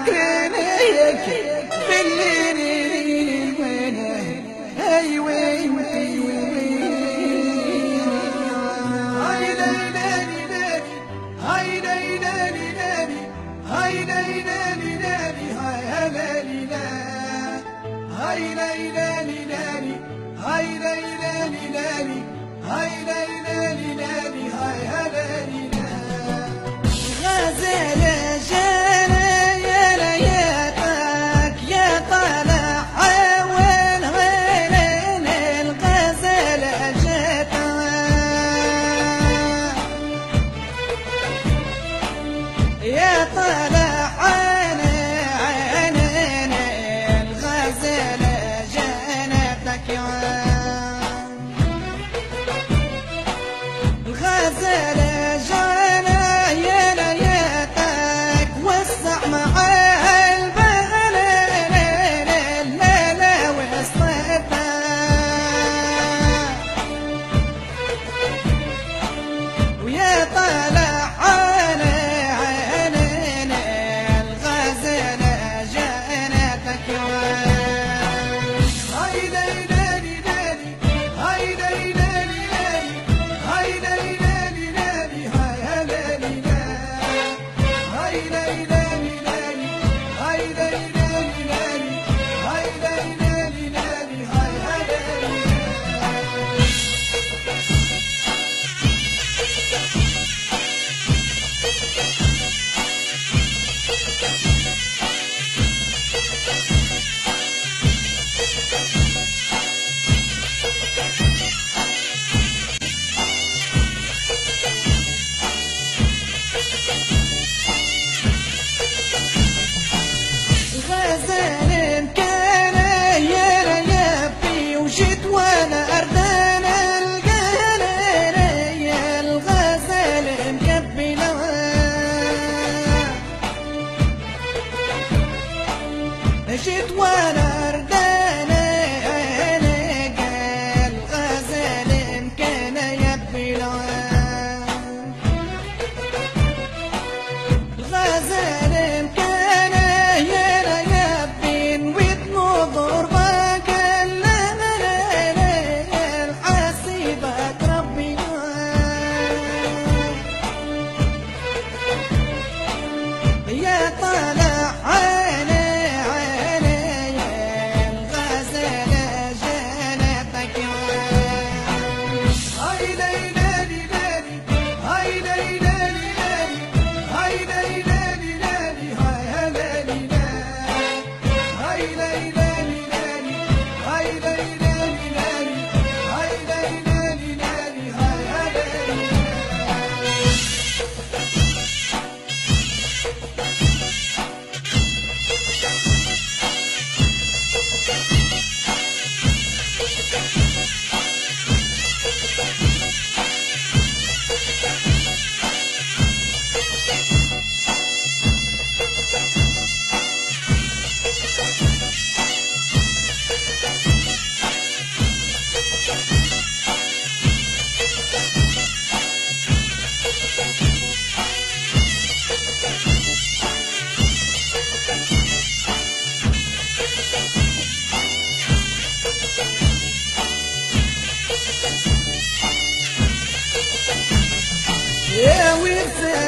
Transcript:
كرينيك خليني وينه هاي وين هاي ليلاني ناني هاي ليلاني ناني هاي ليلاني ناني هاي هلالي هاي ليلاني ناني هاي ليلاني ناني هاي ليلاني ناني هاي هلالي غزال جانا يا لياتك يا طالع حول غيرين الغزال جاتا يا طالع عينين الغزال جانتك الغزال جانا يا لياتك وسع معاه البغل الليلة وسطتها ويا طالع عينين الغزال جانتك هاي ليلاني ناني هاي ليلاني ناني هاي ليلاني ناني هاي هلالي هاي ليلاني ناني هاي ليلاني ناني هاي ليلاني ناني هاي هلالي غزال كان يا يبكي وجيت وانا اردان القلب يا الغزال مكبله جيت وانا اردان الغزال كان يبكي الغزال كان يا يبين وتنظر بك الحسيبك ربي يا طالع عيني الغزال جانتك هاي ليلاني ناني هاي ليلاني ناني هاي ليلاني ناني هاي هلالي هاي ليلاني ناني هاي ليلاني ناني هاي ليلاني ناني هاي هلالي يا ورثة